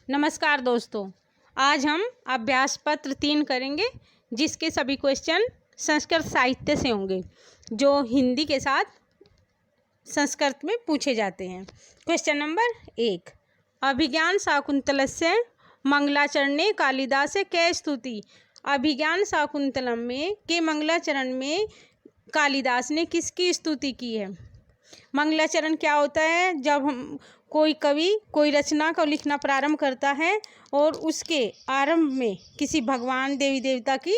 नमस्कार दोस्तों, आज हम अभ्यास पत्र 3 करेंगे जिसके सभी क्वेश्चन संस्कृत साहित्य से होंगे जो हिंदी के साथ संस्कृत में पूछे जाते हैं। क्वेश्चन नंबर 1, अभिज्ञान शाकुंतलस्य मंगलाचरणे कालिदास कै स्तुति। अभिज्ञान शाकुंतलम में के मंगलाचरण में कालिदास ने किसकी स्तुति की है। मंगलाचरण क्या होता है? जब हम कोई कवि कोई रचना को लिखना प्रारंभ करता है और उसके आरंभ में किसी भगवान देवी देवता की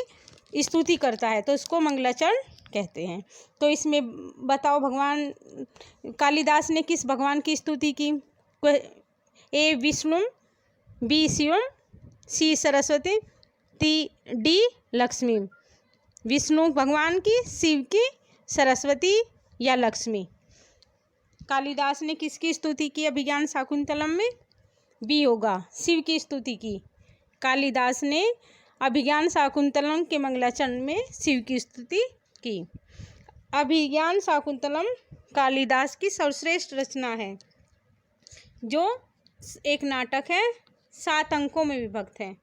स्तुति करता है तो उसको मंगलाचरण कहते हैं। तो इसमें बताओ, भगवान कालिदास ने किस भगवान की स्तुति की? ए विष्णु, बी शिवम, सी सरस्वती, डी लक्ष्मी। विष्णु भगवान की, शिव की, सरस्वती या लक्ष्मी। कालिदास ने किसकी स्तुति की अभिज्ञान शाकुंतलम में? बी होगा, शिव की स्तुति की। कालिदास ने अभिज्ञान शाकुंतलम के मंगलाचरण में शिव की स्तुति की। अभिज्ञान शाकुंतलम कालिदास की सर्वश्रेष्ठ रचना है जो एक नाटक है, 7 अंकों में विभक्त है।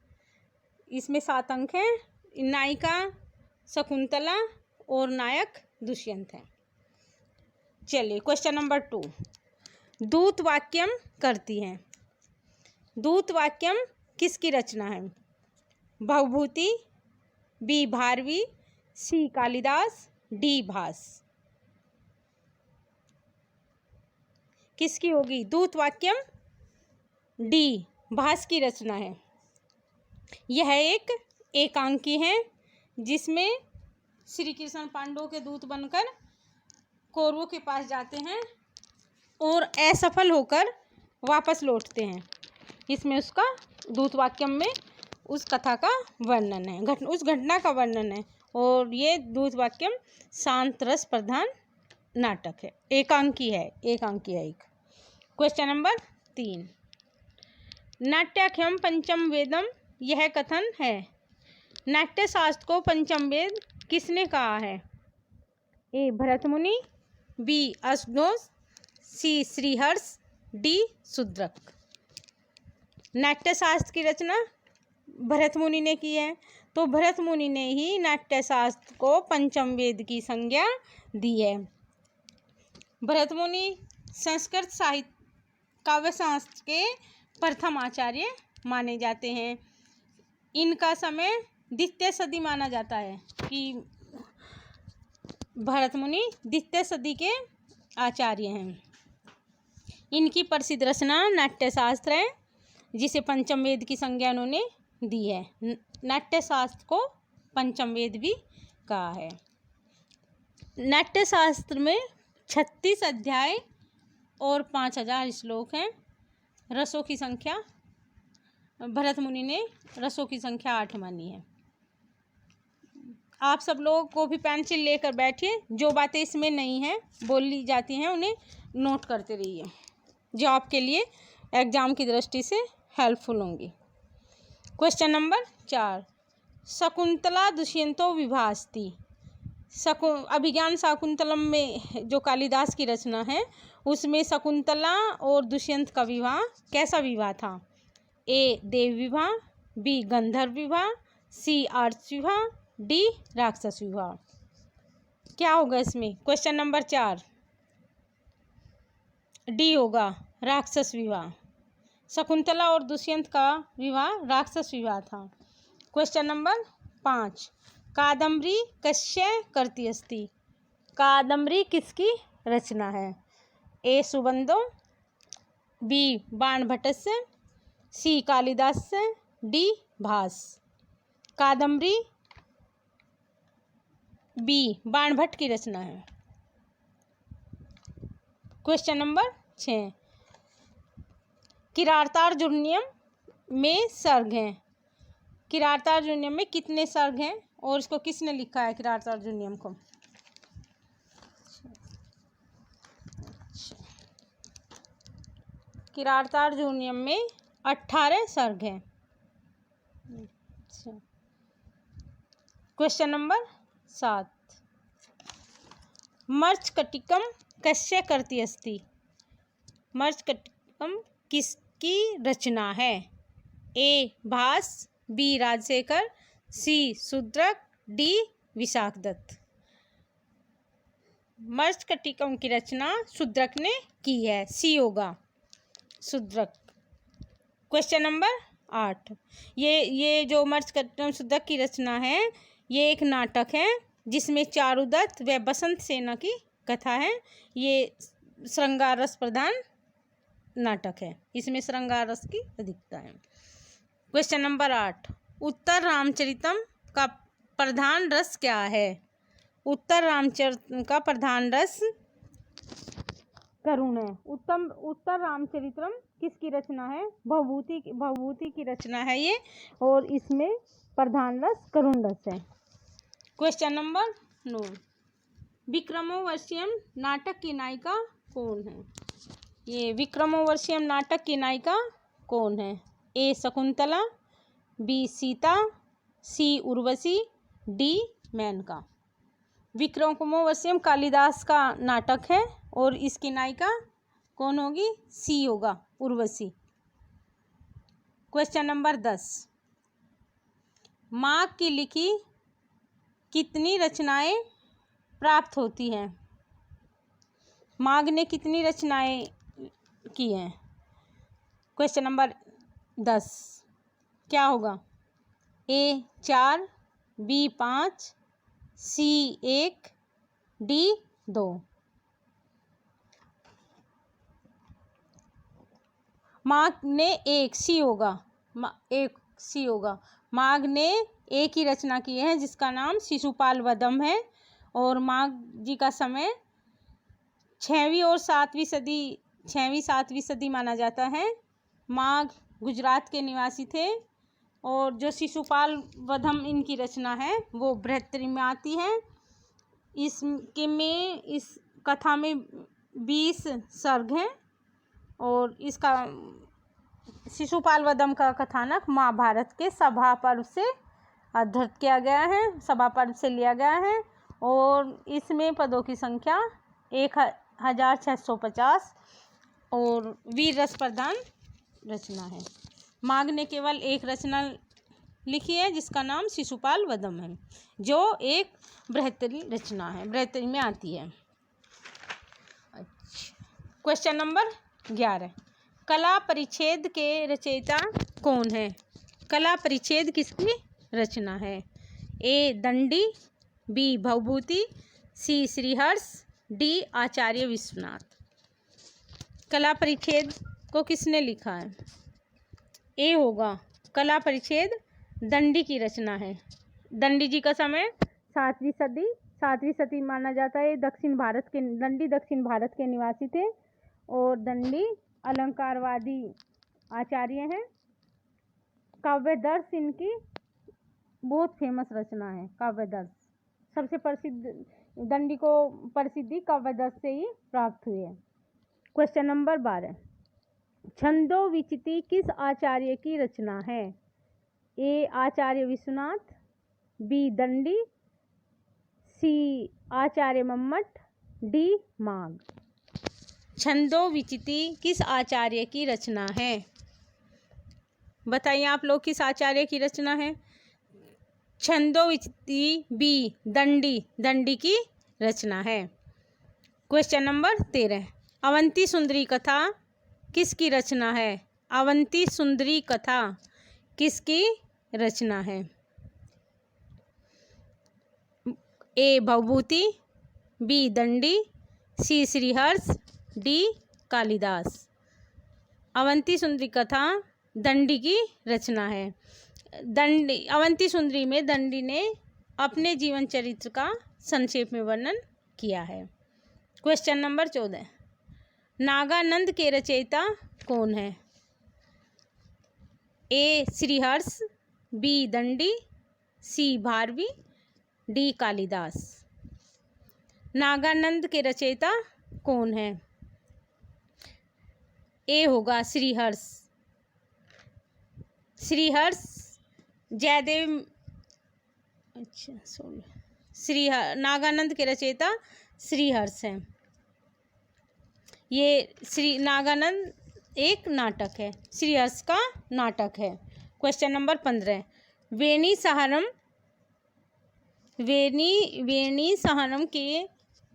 इसमें 7 अंक हैं। नायिका शकुंतला और नायक दुष्यंत है। चलिए क्वेश्चन नंबर 2, दूत वाक्यम करती है। दूत वाक्यम किसकी रचना है? भवभूति, बी भारवी, सी कालिदास, डी भास। किसकी होगी दूत वाक्यम? डी भास की रचना है। यह एक एकांकी है जिसमें श्री कृष्ण पांडवों के दूत बनकर कौरवों के पास जाते हैं और असफल होकर वापस लौटते हैं। इसमें उसका दूत वाक्यम में उस कथा का वर्णन है, उस घटना का वर्णन है। और ये दूत वाक्यम शांत रस प्रधान नाटक है, एकांकी है एक। क्वेश्चन नंबर 3, नाट्याख्यम पंचम वेदम यह कथन है। नाट्य शास्त्र को पंचम वेद किसने कहा है? ए भरत मुनि, बी अश्वघोष, सी श्रीहर्ष, डी शूद्रक। नाट्य शास्त्र की रचना भरत मुनि ने की है, तो भरत मुनि ने ही नाट्य शास्त्र को पंचम वेद की संज्ञा दी है। भरत मुनि संस्कृत साहित्य काव्य शास्त्र के प्रथम आचार्य माने जाते हैं। इनका समय द्वितीय सदी माना जाता है कि भरत मुनि द्वितीय सदी के आचार्य हैं। इनकी प्रसिद्ध रचना नाट्य शास्त्र है जिसे पंचम वेद की संज्ञा उन्होंने दी है। नाट्य शास्त्र को पंचम वेद भी कहा है। नाट्य शास्त्र में 36 अध्याय और 5000 श्लोक हैं। रसों की संख्या भरत मुनि ने रसों की संख्या 8 मानी है। आप सब लोग को भी पेंसिल लेकर बैठिए, जो बातें इसमें नहीं हैं बोली जाती हैं उन्हें नोट करते रहिए, जो आपके लिए एग्जाम की दृष्टि से हेल्पफुल होंगी। क्वेश्चन नंबर 4, शकुंतला दुष्यंतो विभास्ति। अभिज्ञान शाकुंतलम में जो कालिदास की रचना है उसमें शकुंतला और दुष्यंत का विवाह कैसा विवाह था? ए देव विवाह, बी गंधर्व विवाह, सी आर्च विवाह, डी राक्षस विवाह। क्या होगा इसमें? क्वेश्चन नंबर 4 डी होगा, राक्षस विवाह। शकुंतला और दुष्यंत का विवाह राक्षस विवाह था। क्वेश्चन नंबर 5, कादम्बरी कस्य करती अस्ति। कादम्बरी किसकी रचना है? ए सुबंधो, बी बाणभट्टस्य, सी कालिदास्य, डी भास। कादम्बरी बी बाणभट्ट की रचना है। क्वेश्चन नंबर 6, किरातार्जुनीयम में सर्ग हैं। किरातार्जुनीयम में कितने सर्ग हैं और इसको किसने लिखा है किरातार्जुनीयम को? किरातार्जुनीयम में 18 सर्ग हैं। क्वेश्चन नंबर 7, मर्चकटिकम कस्य करती अस्ति। मर्चकटिकम किसकी रचना है? ए भास, बी राजशेखर, सी शूद्रक, डी विशाख दत्त। मर्कटिकम की रचना शूद्रक ने की है, सी होगा शूद्रक। क्वेश्चन नंबर 8, ये जो मर्कटिकम शूद्रक की रचना है ये एक नाटक है जिसमें चारुदत्त व बसंत सेना की कथा है। ये श्रृंगार रस प्रधान नाटक है, इसमें श्रृंगार रस की अधिकता है। क्वेश्चन नंबर 8, उत्तर रामचरितम का प्रधान रस क्या है? उत्तर रामचरितम का प्रधान रस करुण है। उत्तर रामचरितम किसकी रचना है? भवभूति की रचना है ये, और इसमें प्रधान रस करुण रस है। क्वेश्चन नंबर 9, विक्रमोर्वशीयम नाटक की नायिका कौन है? ये विक्रमोर्वशीयम नाटक की नायिका कौन है? ए शकुंतला, बी सीता, सी उर्वशी, डी मेनका। विक्रमोर्वशीयम कालिदास का नाटक है और इसकी नायिका कौन होगी? सी होगा, उर्वशी। क्वेश्चन नंबर 10, माघ की लिखी कितनी रचनाएं प्राप्त होती हैं? माघ ने कितनी रचनाएं की हैं? क्वेश्चन नंबर 10 क्या होगा? ए 4, बी 5, सी 1, डी 2। माघ ने एक, सी होगा, एक सी होगा। माघ ने एक ही रचना की है जिसका नाम शिशुपाल वधम है, और माघ जी का समय 6वीं और 7वीं सदी माना जाता है। माघ गुजरात के निवासी थे, और जो शिशुपाल वधम इनकी रचना है वो बृहत्तरी में आती है। इस कथा में 20 सर्ग हैं, और इसका शिशुपाल वधम का कथानक महाभारत के सभा पर्व से उद्धृत किया गया है, सभा पर्व से लिया गया है, और इसमें पदों की संख्या 1650 और वीर रस प्रधान रचना है। माघ ने केवल एक रचना लिखी है जिसका नाम शिशुपाल वधम है, जो एक बृहत्तरी रचना है, बृहत्तरी में आती है। क्वेश्चन नंबर 11, कला परिच्छेद के रचयिता कौन है? कला परिच्छेद किसकी रचना है? ए दंडी, बी भवभूति, सी श्रीहर्ष, डी आचार्य विश्वनाथ। कला परिच्छेद को किसने लिखा है? ए होगा कला परिच्छेद दंडी की रचना है। दंडी जी का समय 7वीं सदी माना जाता है। दंडी दक्षिण भारत के निवासी थे, और दंडी अलंकारवादी आचार्य हैं। काव्यदर्श इनकी बहुत फेमस रचना है। काव्यदर्श सबसे प्रसिद्ध, दंडी को प्रसिद्धि काव्यदर्श से ही प्राप्त हुई है। क्वेश्चन नंबर 12, छंदो विचिति किस आचार्य की रचना है? ए आचार्य विश्वनाथ, बी दंडी, सी आचार्य मम्मट, डी माघ। छंदो विचिति किस आचार्य की रचना है? बताइए आप लोग, किस आचार्य की रचना है? छंदो विचिति बी दंडी की रचना है। क्वेश्चन नंबर 13, अवंती सुंदरी कथा किसकी रचना है? अवंती सुंदरी कथा किसकी रचना है? ए भवभूति, बी दंडी, सी श्रीहर्ष, डी कालिदास। अवंती सुंदरी कथा दंडी की रचना है। अवंती सुंदरी में दंडी ने अपने जीवन चरित्र का संक्षेप में वर्णन किया है। क्वेश्चन नंबर 14, नागानंद के रचयिता कौन है? ए श्रीहर्ष, बी दंडी, सी भारवी, डी कालिदास। नागानंद के रचयिता कौन है? ए होगा श्रीहर्ष। श्रीहर्ष जयदेव, नागानंद के रचयिता श्रीहर्ष हैं। ये नागानंद एक नाटक है, श्रीहर्ष का नाटक है। क्वेश्चन नंबर 15, वेणी सहनम के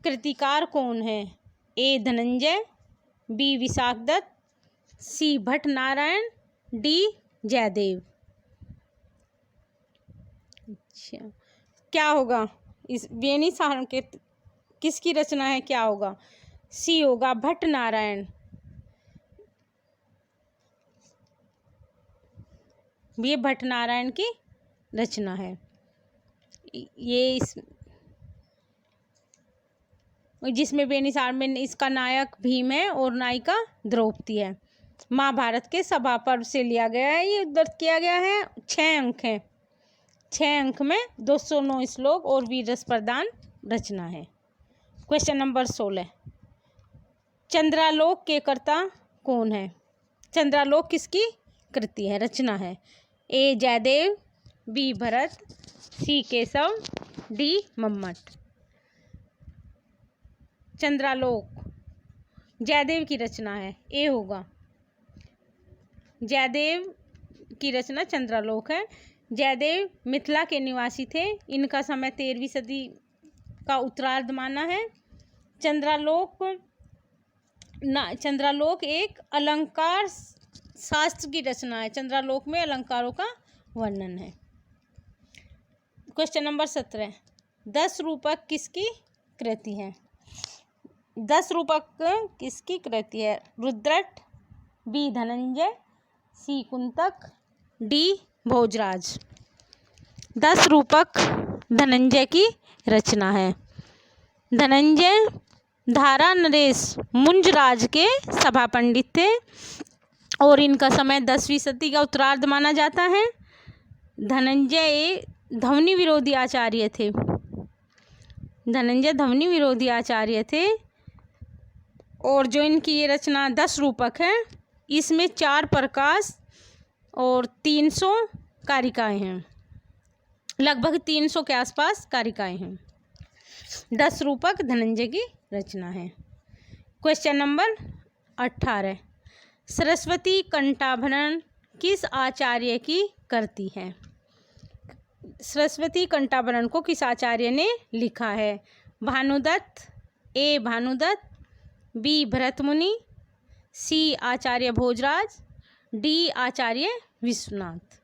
कृतिकार कौन है? ए धनंजय, बी विशाख दत्त, सी भट्ट नारायण, डी जयदेव। अच्छा, क्या होगा इस वेणी सहनम के किसकी रचना है? क्या होगा? सी होगा भट्ट नारायण। ये भट्ट नारायण की रचना है। ये जिसमें बेनिसार में इसका नायक भीम है और नायिका द्रौपदी है। महाभारत के सभा पर्व से लिया गया है, ये उद्धृत किया गया है। 6 अंक हैं, 6 अंक में 209 श्लोक और वीर रस प्रदान रचना है। क्वेश्चन नंबर 16, चंद्रालोक के कर्ता कौन है? चंद्रालोक किसकी कृति है, रचना है? ए जयदेव, बी भरत, सी केशव, डी मम्मट। चंद्रालोक जयदेव की रचना है, ए होगा। जयदेव की रचना चंद्रालोक है। जयदेव मिथिला के निवासी थे। इनका समय 13वीं सदी का उत्तरार्ध माना है। चंद्रालोक एक अलंकार शास्त्र की रचना है। चंद्रालोक में अलंकारों का वर्णन है। क्वेश्चन नंबर 17, 10 रूपक किसकी कृति है? 10 रूपक किसकी कृति है? रुद्रट, बी धनंजय, सी कुंतक, डी भोजराज। 10 रूपक धनंजय की रचना है। धनंजय धारा नरेश मुंजराज के सभा पंडित थे और इनका समय 10वीं सदी का उत्तरार्ध माना जाता है। धनंजय ध्वनि विरोधी आचार्य थे। धनंजय ध्वनि विरोधी आचार्य थे और जो इनकी ये रचना 10 रूपक है, इसमें 4 प्रकाश और 300 कारिकाएं हैं। लगभग 300 के आसपास कारिकाएं हैं। 10 रूपक धनंजय की रचना है। क्वेश्चन नंबर 18, सरस्वती कंठाभरण किस आचार्य की कृति है? सरस्वती कंठाभरण को किस आचार्य ने लिखा है? भानुदत्त, ए भानुदत्त, बी भरत मुनि, सी आचार्य भोजराज, डी आचार्य विश्वनाथ।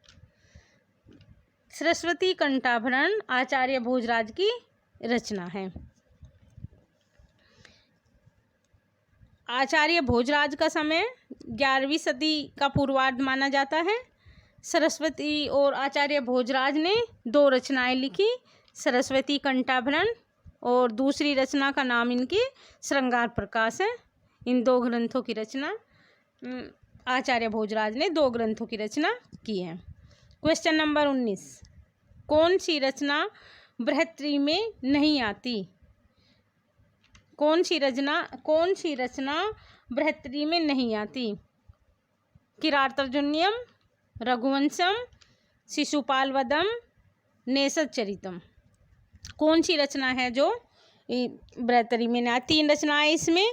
सरस्वती कंठाभरण आचार्य भोजराज की रचना है। आचार्य भोजराज का समय 11वीं सदी का पूर्वार्ध माना जाता है। सरस्वती और आचार्य भोजराज ने 2 रचनाएं लिखी, सरस्वती कंठाभरण और दूसरी रचना का नाम इनकी श्रृंगार प्रकाश है। इन 2 ग्रंथों की रचना आचार्य भोजराज ने 2 ग्रंथों की रचना की है। क्वेश्चन नंबर 19, कौन सी रचना बृहत्तरी में नहीं आती? कौन सी रचना बृहत्तरी में नहीं आती? किरातार्जुनीयम, रघुवंशम, शिशुपालवधम, नेषदचरितम। कौन सी रचना है जो बृहत्तरी में नहीं आती? 3 रचनाएं इसमें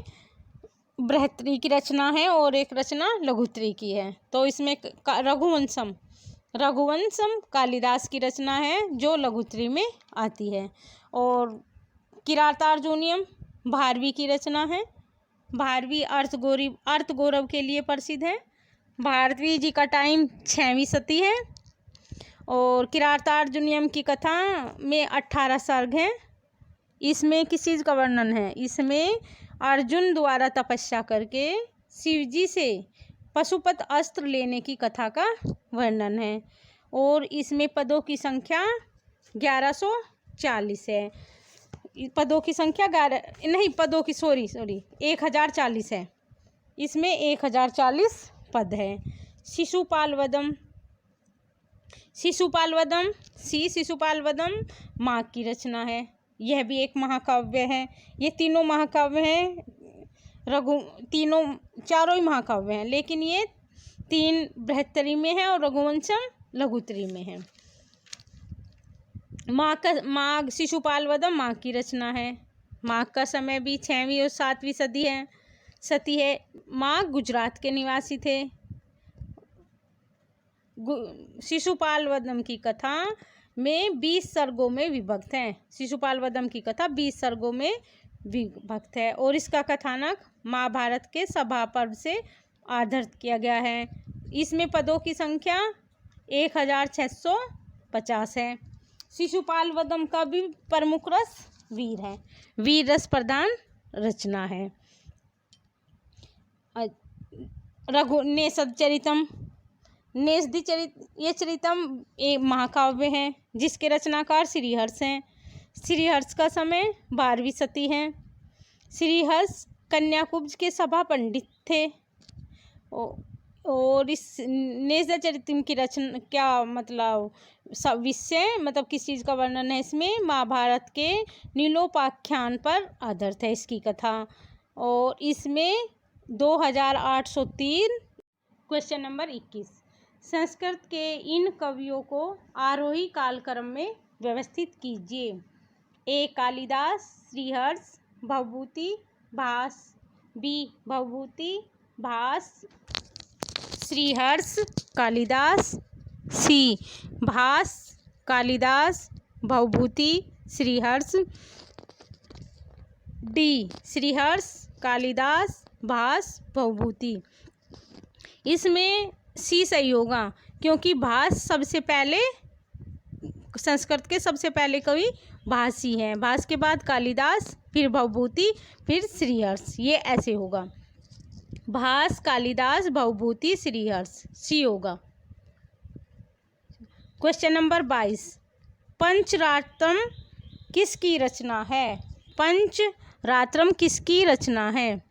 बृहत्तरी की रचना है और एक रचना लघुत्तरी की है। तो इसमें रघुवंशम कालिदास की रचना है जो लघुत्तरी में आती है और किरातार्जुनीयम भारवी की रचना है। भारवी अर्थगौरव के लिए प्रसिद्ध है। भारवी जी का टाइम 6वीं सदी है और किरातार्जुनीयम की कथा में 18 सर्ग हैं। इसमें किस चीज़ का वर्णन है? इसमें अर्जुन द्वारा तपस्या करके शिवजी से पशुपत अस्त्र लेने की कथा का वर्णन है और इसमें पदों की संख्या 1140 है। पदों की संख्या 1040 है। इसमें 1040 पद है। शिशुपालवधम माघ की रचना है। यह भी एक महाकाव्य है। ये तीनों महाकाव्य हैं, चारों ही महाकाव्य हैं, लेकिन ये 3 बृहत्तरी में है और रघुवंशम लघुत्तरी में है। माघ शिशुपालवधम माघ की रचना है। माघ का समय भी 6वीं और 7वीं सदी है। माघ गुजरात के निवासी थे। शिशुपाल वधम की कथा में 20 सर्गों में विभक्त है। शिशुपाल वधम की कथा 20 सर्गों में विभक्त है और इसका कथानक महाभारत के सभा पर्व से आधारित किया गया है। इसमें पदों की संख्या 1650 है। शिशुपाल वधम का भी प्रमुख रस वीर है, वीर रस प्रधान रचना है। नेषदचरितम, ये चरितम एक महाकाव्य है जिसके रचनाकार श्रीहर्ष हैं। श्रीहर्ष का समय 12वीं शती है। श्रीहर्ष कन्याकुब्ज के सभा पंडित थे और इस नेषदचरितम की रचना क्या मतलब विषय मतलब किस चीज़ का वर्णन है इसमें? महाभारत के नीलोपाख्यान पर आधारित है इसकी कथा और इसमें 2803। क्वेश्चन नंबर 21, संस्कृत के इन कवियों को आरोही कालक्रम में व्यवस्थित कीजिए। ए कालिदास, श्रीहर्ष, भवभूति, भास। बी भवभूति, भास, श्रीहर्ष, कालिदास। सी भास, कालिदास, भवभूति, श्रीहर्ष। डी श्रीहर्ष, कालिदास, भास, भवभूति। इसमें सी सही होगा क्योंकि भास सबसे पहले, संस्कृत के सबसे पहले कवि भास ही हैं। भास के बाद कालिदास, फिर भवभूति, फिर श्रीहर्ष। ये ऐसे होगा, भास, कालिदास, भवभूति, श्रीहर्ष। सी होगा। क्वेश्चन नंबर 22, पंचरात्रम किसकी रचना है? पंचरात्रम किसकी रचना है?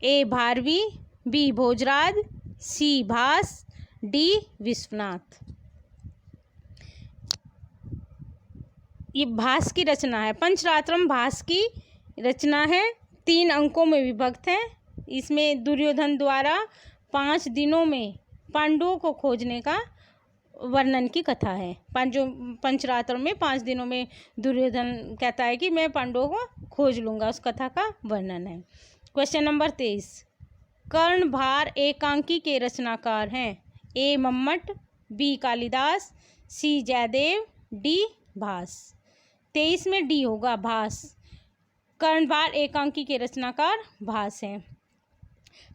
ए भारवी, बी भोजराज, सी भास, डी विश्वनाथ। ये भास की रचना है। पंचरात्रम भास की रचना है, 3 अंकों में विभक्त है। इसमें दुर्योधन द्वारा 5 दिनों में पांडवों को खोजने का वर्णन की कथा है। पंचरात्र में 5 दिनों में दुर्योधन कहता है कि मैं पांडवों को खोज लूँगा, उस कथा का वर्णन है। क्वेश्चन नंबर 23, कर्णभार एकांकी के रचनाकार हैं। ए मम्मट, बी कालिदास, सी जयदेव, डी भास। 23 में डी होगा, भास। कर्णभार एकांकी के रचनाकार भास हैं।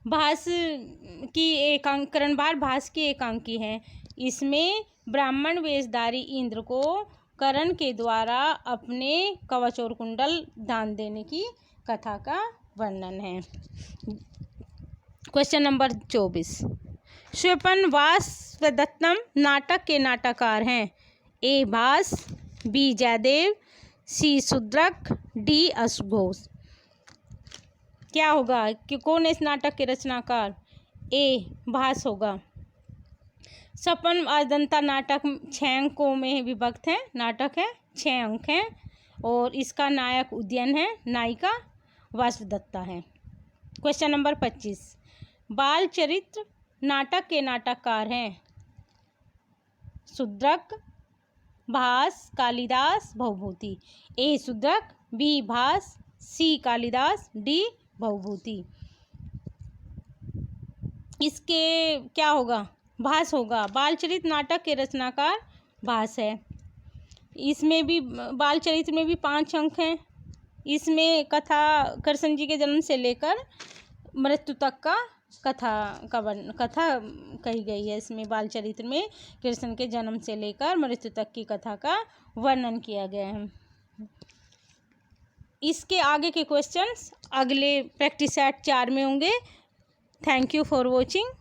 भास की कर्णभार भास की एकांकी है। इसमें ब्राह्मण वेशधारी इंद्र को कर्ण के द्वारा अपने कवच और कुंडल दान देने की कथा का वर्णन है। क्वेश्चन नंबर 24, स्वपनवासवदत्तम नाटक के नाटककार हैं। ए भास, बी जयदेव, सी शूद्रक, डी अश्वघोष। क्या होगा कि कौन है इस नाटक के रचनाकार? ए भास होगा। स्वपन अजंता नाटक 6 अंकों में विभक्त है। नाटक है, 6 अंक हैं और इसका नायक उदयन है, नायिका वासवदत्ता है। क्वेश्चन नंबर 25, बाल चरित्र नाटक के नाटककार हैं। शूद्रक, भास, कालिदास, भवभूति। ए शूद्रक, बी भास, सी कालिदास, डी भवभूति। इसके क्या होगा? भास होगा। बालचरित्र नाटक के रचनाकार भास है। इसमें भी बालचरित्र में भी 5 अंक हैं। इसमें कथा कृष्ण जी के जन्म से लेकर मृत्यु तक का कथा कही गई है। इसमें बालचरित्र में कृष्ण के जन्म से लेकर मृत्यु तक की कथा का वर्णन किया गया है। इसके आगे के क्वेश्चंस अगले प्रैक्टिस सेट 4 में होंगे। Thank you for watching.